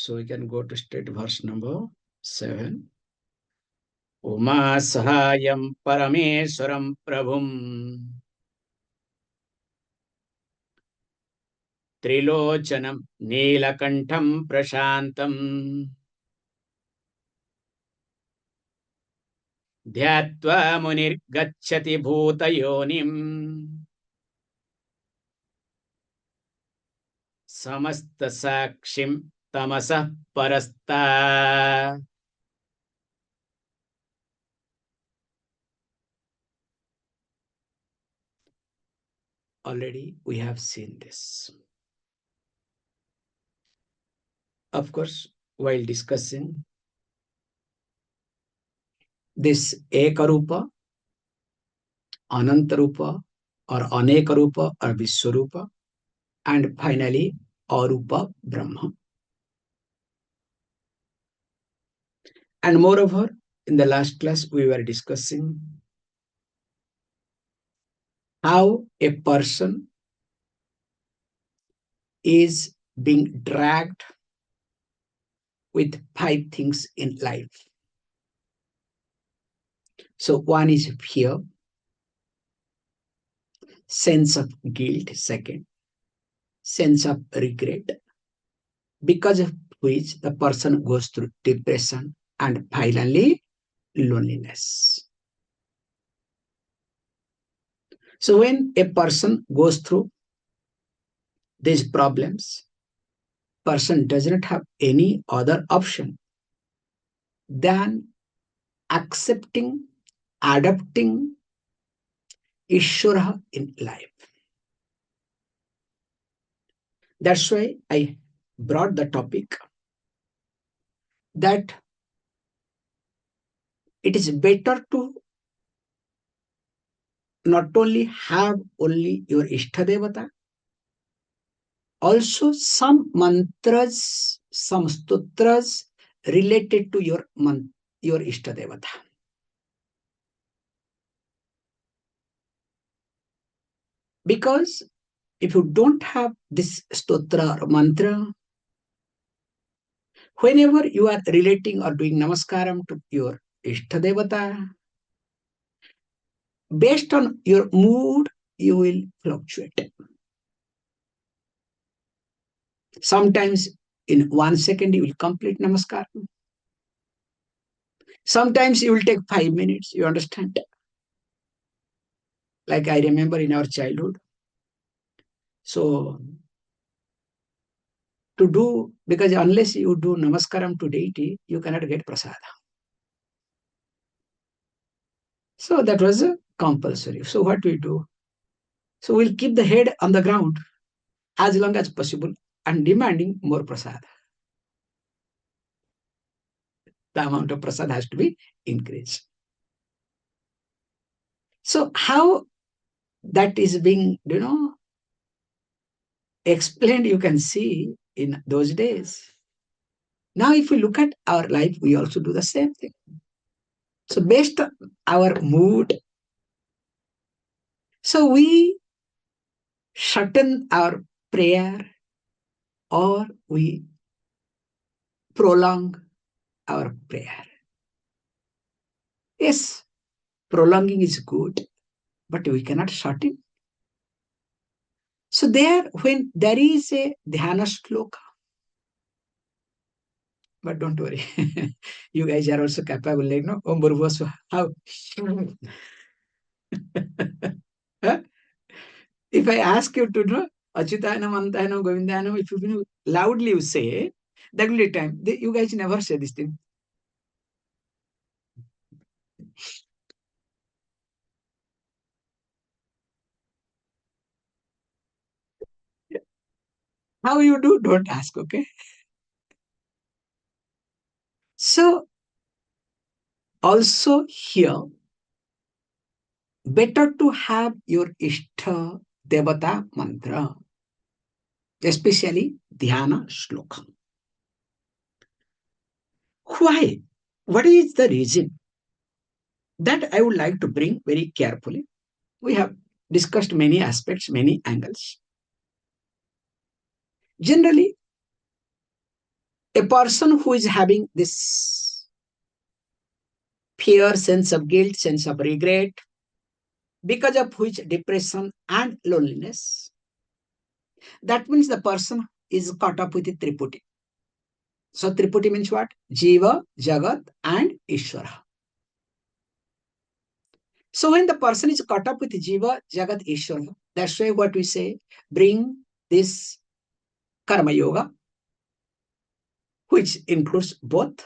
So we can go to straight verse number 7. Uma sahayam parameswaram prabhum Trilochanam Neelakantham Prashantam Dhyatva Munir Gacchati Bhutayonim Samasta Sakshim Tamasa Parasta. Already we have seen this. Of course, while discussing this Ekarupa, Anantarupa, or Anekarupa, or Vishwarupa, and finally Arupa Brahma. And moreover, in the last class, we were discussing how a person is being dragged with 5 things in life. So one is fear, sense of guilt, second, sense of regret, because of which the person goes through depression, and finally loneliness. So when a person goes through these problems, person does not have any other option than accepting, adopting Ishvara in life. That's why I brought the topic that it is better to not only have only your Ishtadevata, also some mantras, some stotras related to your Ishtadevata. Because if you don't have this stotra or mantra, whenever you are relating or doing namaskaram to your Ishtadevata, based on your mood, you will fluctuate. Sometimes in 1 second you will complete namaskaram. Sometimes you will take 5 minutes, you understand? Like I remember in our childhood. So to do, because unless you do namaskaram to deity, you cannot get prasada. So that was a compulsory. So what we do? So we'll keep the head on the ground as long as possible and demanding more prasada. The amount of prasad has to be increased. So how that is being, explained, you can see in those days. Now, if we look at our life, we also do the same thing. So based on our mood, so we shorten our prayer or we prolong our prayer. Yes, prolonging is good, but we cannot shorten. So there, when there is a dhyana shloka, but don't worry, you guys are also capable, like, no, Om Bhurvasva, how? If I ask you to do Achyutanam, Antanam, Govindanam, if you loudly you say, that will be time. You guys never say this thing. How you do, don't ask, okay? So, also here, better to have your Ishta Devata mantra, especially Dhyana Shloka. Why? What is the reason? That I would like to bring very carefully. We have discussed many aspects, many angles. Generally, A person who is having this fear, sense of guilt, sense of regret, because of which depression and loneliness, that means the person is caught up with the Triputi. So Triputi means what? Jiva, Jagat, and Ishvara. So when the person is caught up with Jiva, Jagat, Ishvara, that's why what we say, bring this Karma Yoga, which includes both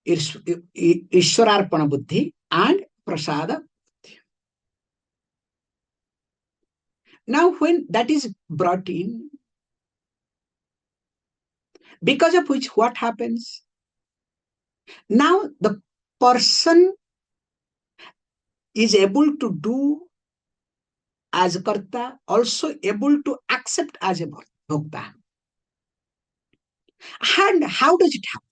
Ishwararpana Buddhi and Prasada. Now, when that is brought in, because of which what happens? Now the person is able to do as a karta, also able to accept as a bhokta. And how does it happen?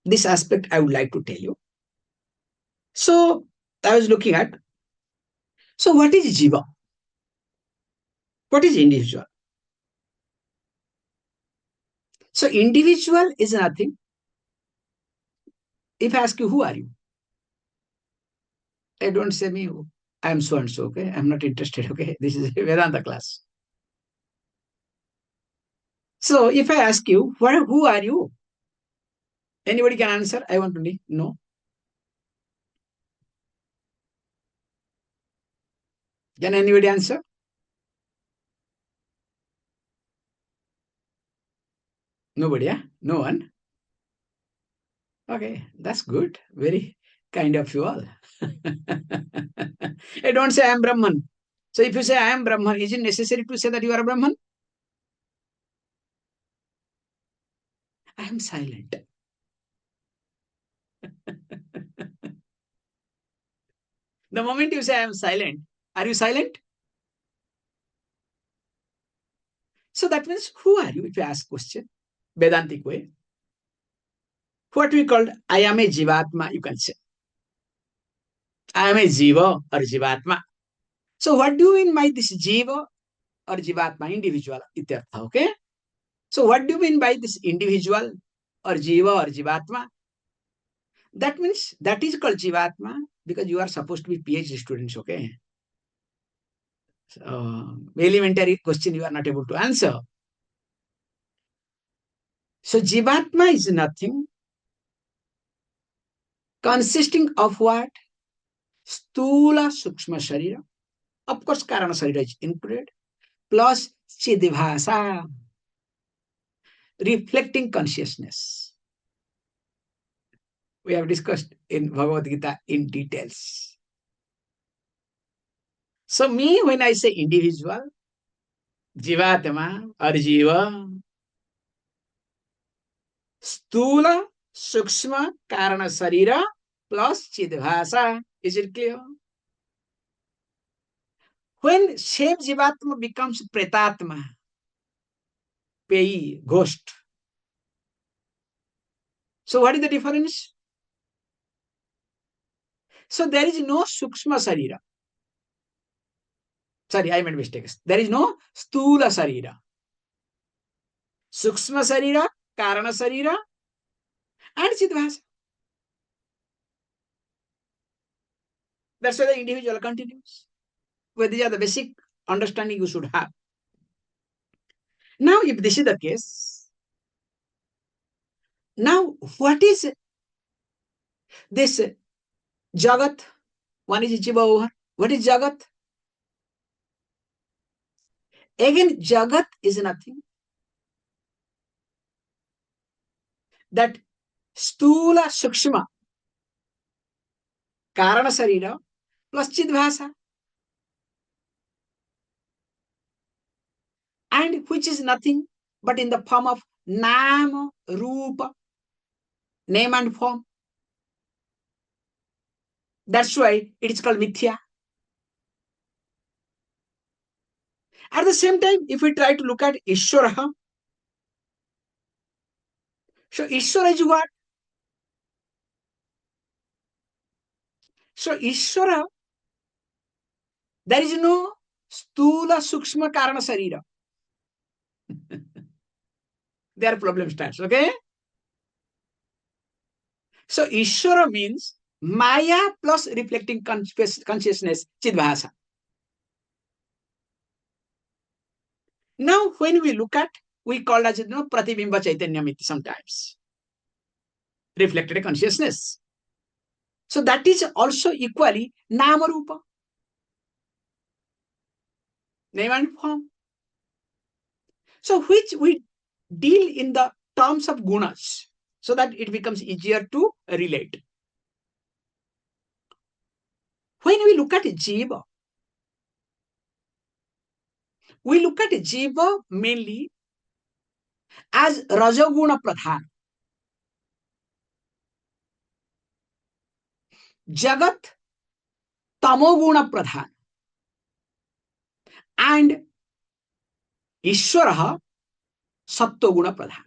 This aspect I would like to tell you. So I was looking at, so what is jiva? What is individual? So individual is nothing. If I ask you, who are you? I don't say me, I am so and so, okay? I'm not interested, okay? This is a Vedanta class. So if I ask you, who are you? Anybody can answer? I want to know. Can anybody answer? Nobody, yeah? No one? Okay, that's good. Very kind of you all. I don't say I am Brahman. So if you say I am Brahman, is it necessary to say that you are a Brahman? I am silent. The moment you say I am silent, are you silent? So that means who are you if you ask question? Vedantic way. What we call I am a Jivatma, you can say. I am a Jiva or Jivatma. So what do you mean by this Jiva or Jivatma, individual? Ityartha, okay? So what do you mean by this individual or Jiva or Jivatma? That means that is called Jivatma because you are supposed to be PhD students, okay? Elementary question you are not able to answer. So Jivatma is nothing consisting of what? Stula Sukshma Sharira. Of course, Karana Sharira is included. Plus Chidivasa, reflecting consciousness. We have discussed in Bhagavad Gita in details. So me, when I say individual, Jivatma or Jiva, Stula, Sukshma, Karana Sarira plus Chidvasa. Is it clear? When same Jivatma becomes Pretatma, Pei, ghost. So what is the difference? So there is no Sukshma Sarira. Sorry, I made mistakes. There is no Stula Sarira. Sukshma Sarira, Karana Sarira, and Chidvasa. That's why the individual continues. Well, these are the basic understanding you should have. Now, if this is the case, now what is this Jagat? One is Jiva over. What is Jagat? Again, Jagat is nothing. That Stula Sukshma Karana Sarira plus Chidvasa. And which is nothing but in the form of Nama, Rupa, name and form. That's why it is called Mithya. At the same time, if we try to look at Ishvara, so Ishvara is what? So Ishvara, there is no Stula Sukshma Karana Sarira. Their problem starts. Okay. So Ishvara means Maya plus reflecting consciousness, Chidbhasa. Now, when we look at, we call as Pratibimba Chaitanyamiti sometimes. Reflected consciousness. So that is also equally Namarupa. Name and form. So which we deal in the terms of gunas, so that it becomes easier to relate. When we look at Jiva, we look at Jiva mainly as Rajaguna Pradhan. Jagat Tamoguna Pradhan. And Ishvara Sattoguna Pradhan.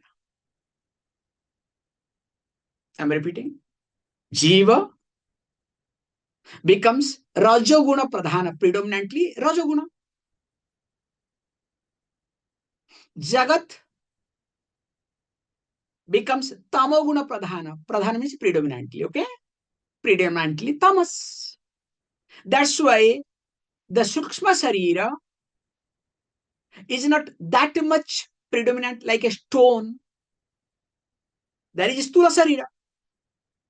I'm repeating. Jiva becomes Rajaguna Pradhana, predominantly Rajaguna. Jagat becomes Tamoguna Pradhana. Pradhana means predominantly, okay? Predominantly tamas. That's why the Sukshma Sarira is not that much predominant like a stone. There is Sthula Sarira.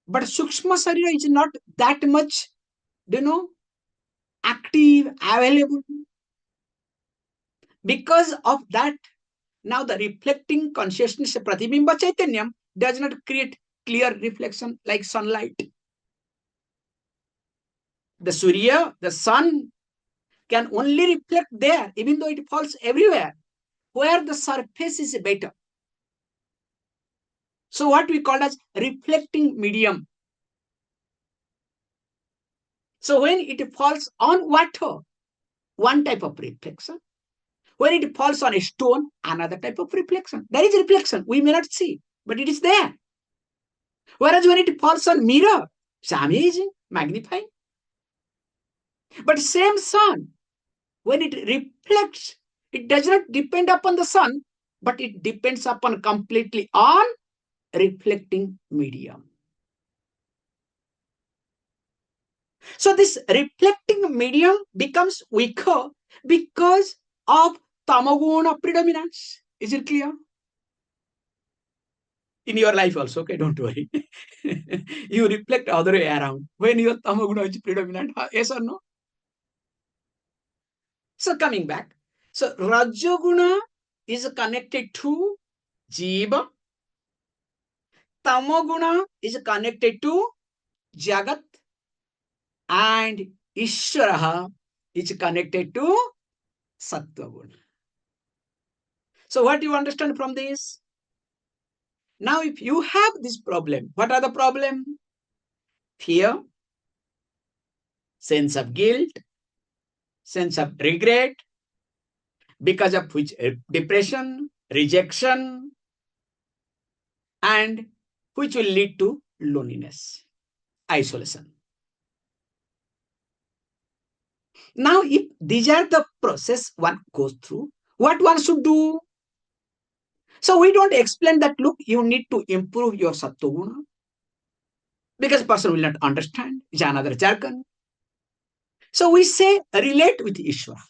But Sukshma Sarira is not that much, active, available. Because of that, now the reflecting consciousness, Pratibimba Chaitanyam, does not create clear reflection like sunlight. The Surya, the sun, can only reflect there, even though it falls everywhere, where the surface is better. So what we call as reflecting medium. So when it falls on water, one type of reflection. When it falls on a stone, another type of reflection. There is reflection. We may not see, but it is there. Whereas when it falls on mirror, it's amazing, magnifying. But same sun, when it reflects, it does not depend upon the sun, but it depends upon completely on reflecting medium. So this reflecting medium becomes weaker because of tamoguna predominance. Is it clear? In your life also, okay, don't worry. You reflect other way around. When your tamoguna is predominant, yes or no? So coming back, so Rajaguna is connected to Jiva. Tamoguna is connected to Jagat. And Ishvara is connected to Sattva-guna. So what do you understand from this? Now if you have this problem, what are the problems? Fear, sense of guilt, sense of regret, because of which depression, rejection, and which will lead to loneliness, isolation. Now, if these are the process one goes through, what one should do? So we don't explain that, look, you need to improve your Sattva-guna, because person will not understand. It's another jargon. So we say, relate with Ishvara.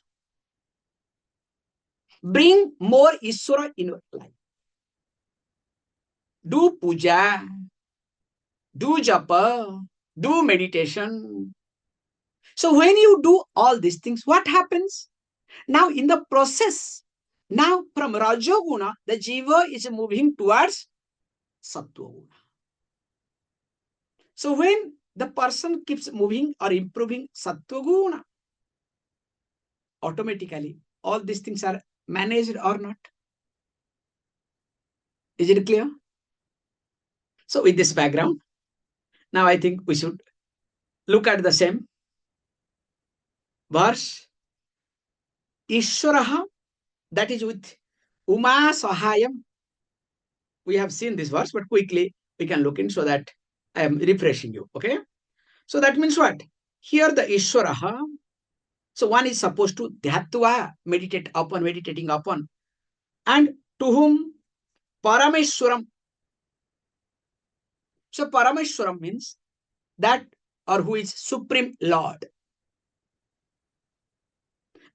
Bring more Ishvara in your life. Do puja, do japa, do meditation. So when you do all these things, what happens? Now in the process, now from Rajaguna, the Jiva is moving towards Sattva-guna. So when the person keeps moving or improving Sattva-guna, automatically all these things are managed or not. Is it clear? So with this background, now I think we should look at the same verse. Ishvaraha, that is with Uma Sahayam. We have seen this verse, but quickly we can look in so that I am refreshing you. Okay. So that means what? Here the Ishvaraha. So one is supposed to Dhyatva, meditating upon, and to whom? Parameshwaram. So Parameshwaram means that or who is Supreme Lord.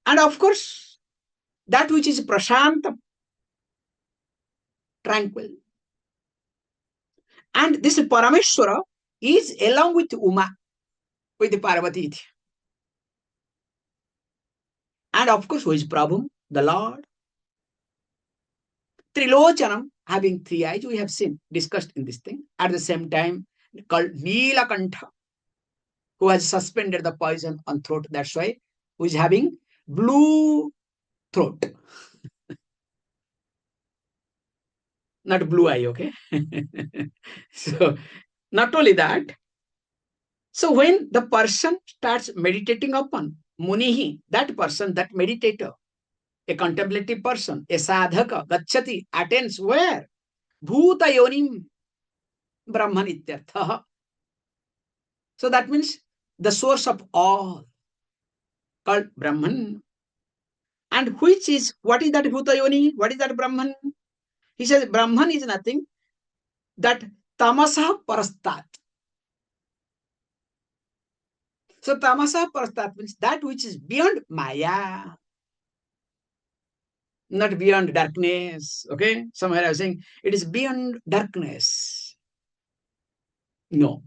And of course, that which is Prashantam, tranquil. And this Parameshwara is along with Uma, with the Parvati. And of course, who is Prabhu, the Lord. Trilochanam, having three eyes, we have seen, discussed in this thing. At the same time, called Neelakantha, who has suspended the poison on throat. That's why, who is having blue throat. Not blue eye, okay? So, not only that, so when the person starts meditating upon Munihi, that person, that meditator, a contemplative person, a sadhaka, gacchati, attains where? Bhuta yonim Brahman ityartha. So that means the source of all, called Brahman. And which is, what is that Bhuta yoni? What is that Brahman? He says Brahman is nothing that tamasa parastat. So tamasa parastat means that which is beyond Maya, not beyond darkness. Okay, somewhere I was saying it is beyond darkness. No,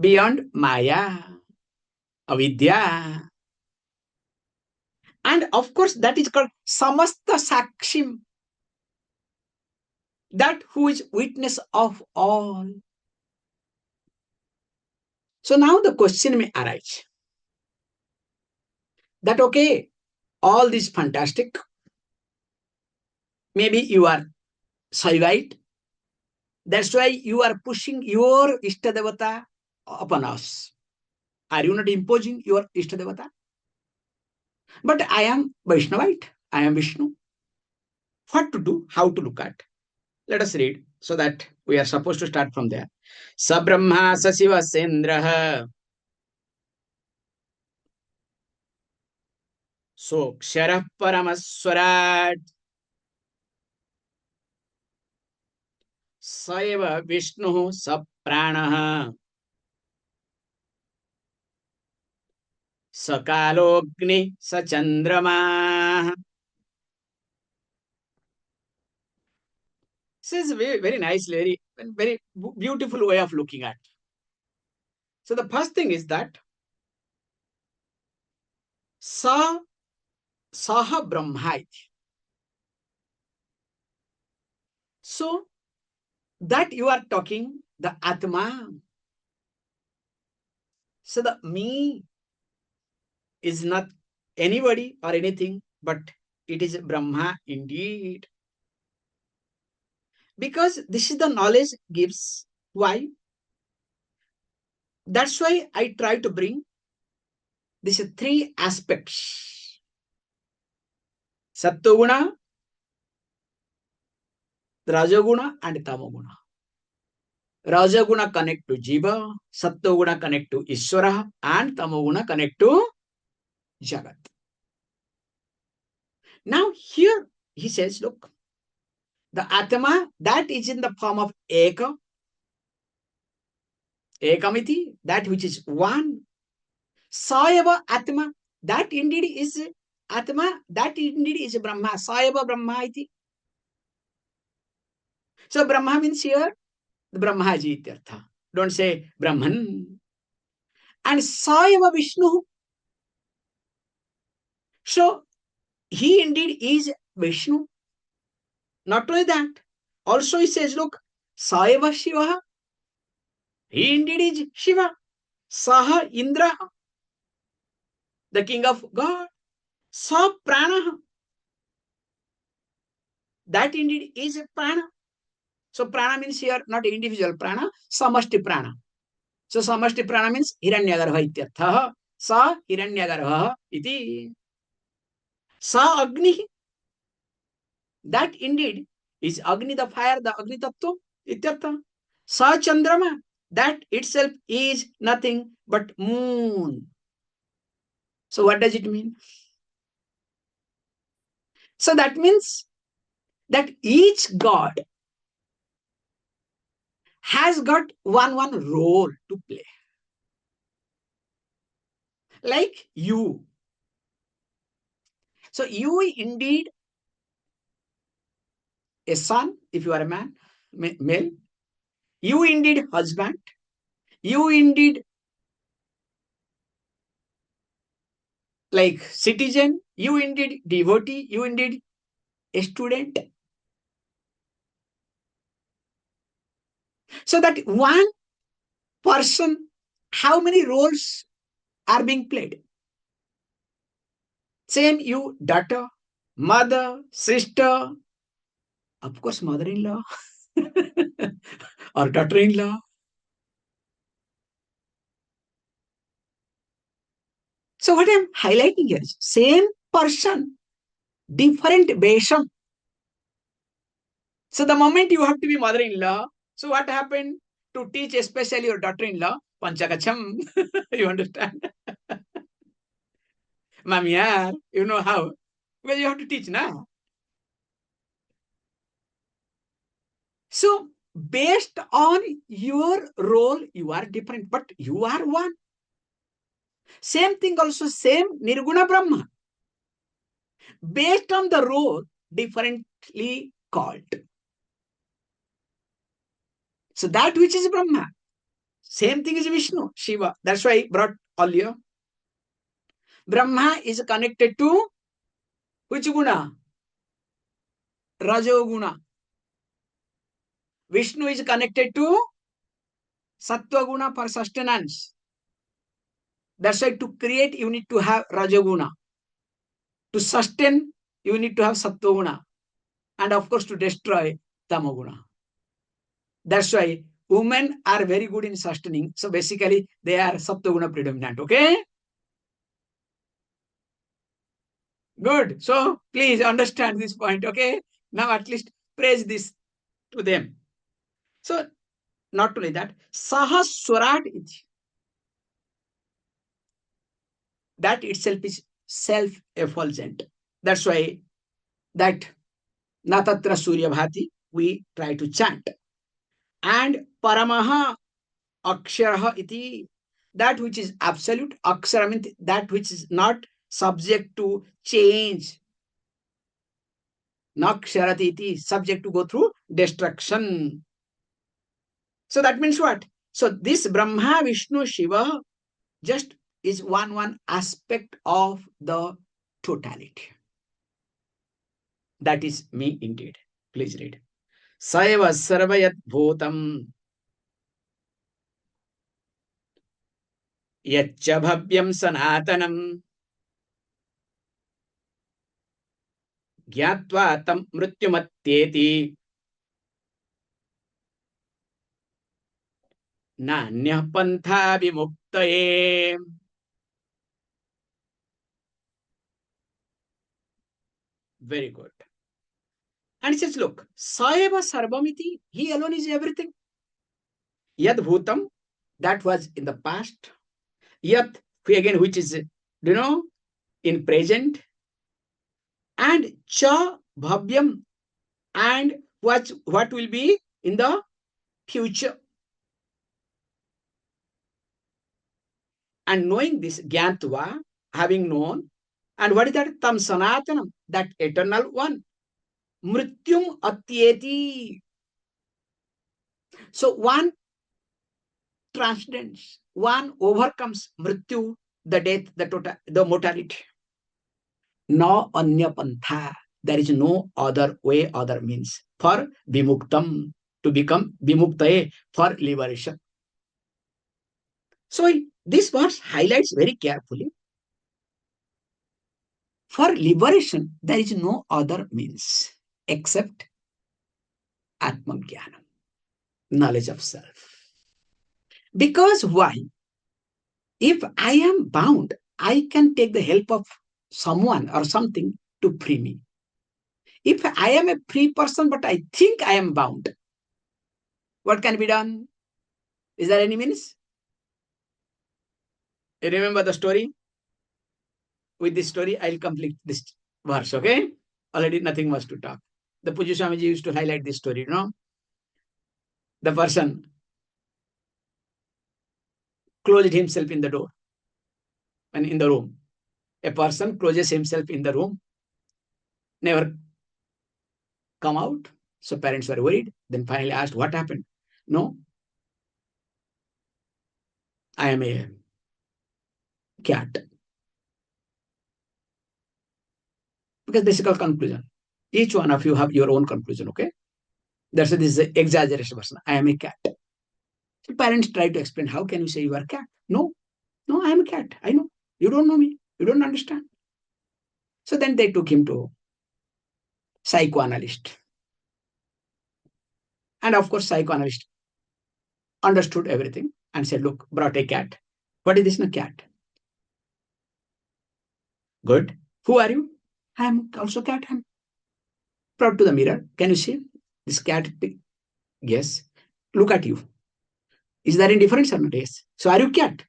beyond Maya, avidya. And of course, that is called samasta sakshim, that who is witness of all. So now the question may arise that, okay, all this fantastic, maybe you are Saivite, that's why you are pushing your Ishtadevata upon us. Are you not imposing your Ishtadevata? But I am Vaishnavite, I am Vishnu. What to do? How to look at? Let us read so that we are supposed to start from there. Sa Brahma sa Siva Sendraha so Kshara Paramaswarat Saiva Vishnu sa Pranaha Sakalogni sa Chandrama. This is a very, very nice, very beautiful way of looking at. So the first thing is that Saha Brahma. So that you are talking, the Atma. So the me is not anybody or anything, but it is Brahma indeed. Because this is the knowledge gives. Why? That's why I try to bring these three aspects. Sattva-guna, Rajaguna and Tamaguna. Rajaguna connect to Jiva, Sattva-guna connect to Ishvara, and Tamaguna connect to Jagat. Now here he says, look, the Atma, that is in the form of Eka, Ekamiti, that which is one. Sayava Atma, that indeed is Atma, that indeed is Brahma. Sayava Brahma iti. So Brahma means here, the Brahmaji ityartha. Don't say Brahman. And Sayava Vishnu. So he indeed is Vishnu. Not only that, also he says, look, Sayava Shiva. He indeed is Shiva. Saha Indra, the king of God. Sa Prana. That indeed is Prana. So prana means here not individual prana, samashti prana. So samashti prana means hiranyagarbha ityartha. Sa hiranyagarbha iti. Sa agni. That indeed is Agni, the fire, the Agni tattva ityartha. Sa Chandrama. That itself is nothing but moon. So what does it mean? So that means that each God has got one role to play. Like you. So you indeed a son, if you are a man, male. You indeed husband. You indeed like citizen. You indeed devotee. You indeed a student. So that one person, how many roles are being played? Same you, daughter, mother, sister, of course, mother-in-law or daughter-in-law. So what I'm highlighting here is same person, different Besham. So the moment you have to be mother-in-law, so what happened to teach especially your daughter-in-law? Panchakacham. You understand? Mamiar, you know how? Well, you have to teach now. So based on your role, you are different, but you are one. Same thing also, same Nirguna Brahma. Based on the role, differently called. So that which is Brahma, same thing is Vishnu, Shiva. That's why I brought earlier. Brahma is connected to which guna? Rajoguna. Vishnu is connected to Sattva guna for sustenance. That's why to create, you need to have Rajoguna. To sustain, you need to have Sattva guna. And of course, to destroy, Tamoguna. That's why women are very good in sustaining. So basically, they are Sattva guna predominant. Okay? Good. So please understand this point. Okay? Now at least praise this to them. So not only that, Sahaswarat iti. That itself is self-effulgent. That's why that Natatra Surya Bhati we try to chant. And Paramaha Aksharaha iti, that which is absolute. Akshara means that which is not subject to change. Naksharati iti, subject to go through destruction. So that means what? So this Brahma, Vishnu, Shiva just is one aspect of the totality. That is me indeed. Please read. Saiva sarvayat bhutam yaccha bhavyam sanatanam gyatva tam mrityumatyeti nanyah pantha vimuktaye. Very good. And he says, look, Saeva Sarvamiti, he alone is everything. Yad Bhutam, that was in the past. Yat, again, which is, in present. And Cha Bhavyam, and what will be in the future. And knowing this, Gyantva, having known, and what is that? Tam Sanatanam, that eternal one. Mrityum Atyeti. So one transcends, one overcomes Mrityu, the death, the mortality. No anya pantha. There is no other way, other means for vimuktam, to become vimuktaye, for liberation. So this verse highlights very carefully. For liberation, there is no other means except Atmajnanam, knowledge of self. Because why? If I am bound, I can take the help of someone or something to free me. If I am a free person, but I think I am bound, what can be done? Is there any means? You remember the story? With this story, I'll complete this verse, okay? Already nothing was to talk. The Pujya Swamiji used to highlight this story, The person closed himself in the door and in the room. A person closes himself in the room, never come out. So parents were worried. Then finally asked, what happened? No, I am a cat. Because this is a conclusion. Each one of you have your own conclusion, okay? That's this is exaggeration person. I am a cat. So parents try to explain, how can you say you are a cat? No, no, I am a cat. I know. You don't know me. You don't understand. So then they took him to psychoanalyst. And of course, psychoanalyst understood everything and said, look, brought a cat. What is this? A cat. Good. Who are you? I am also cat. I am brought to the mirror. Can you see this cat? Yes. Look at you. Is there any difference or not? Yes. So are you cat?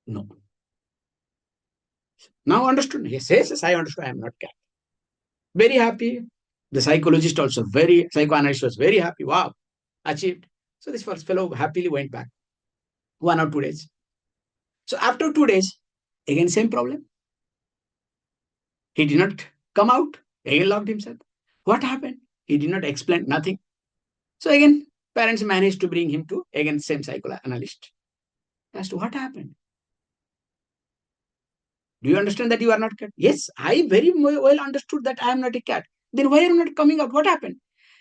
No. Now understood? Yes, yes, yes, I understood. I am not cat. Very happy. The psychologist also psychoanalyst was very happy. Wow, achieved. So this first fellow happily went back 1 or 2 days. So after 2 days, again same problem. He did not come out. Again locked himself. What happened? He did not explain nothing. So again, parents managed to bring him to again same psychoanalyst. As to what happened. Do you understand that you are not cat? Yes, I very well understood that I am not a cat. Then why are you not coming out? What happened?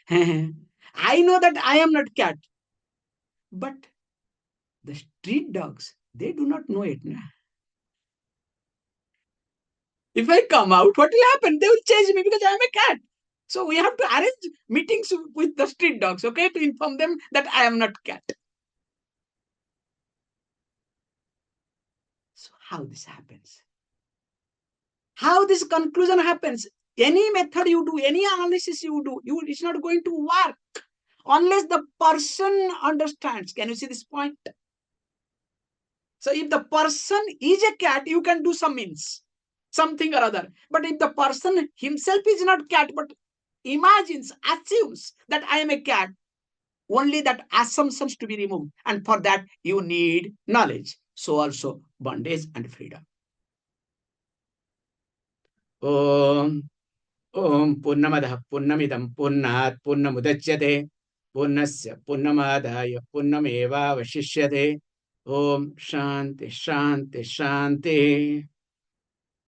I know that I am not cat. But the street dogs, they do not know it. If I come out, what will happen? They will chase me because I am a cat. So we have to arrange meetings with the street dogs, okay, to inform them that I am not cat. So how this happens? How this conclusion happens? Any method you do, any analysis you do, it's not going to work unless the person understands. Can you see this point? So if the person is a cat, you can do some means, something or other. But if the person himself is not cat, but imagines, assumes that I am a cat, only that assumptions to be removed. And for that, you need knowledge. So also bondage and freedom. Om Purnamadah Purnamidam Purnat Purnamudachyate Purnasya Purnamadaya Purnameva Vashishyate. Om Shanti Shanti Shanti.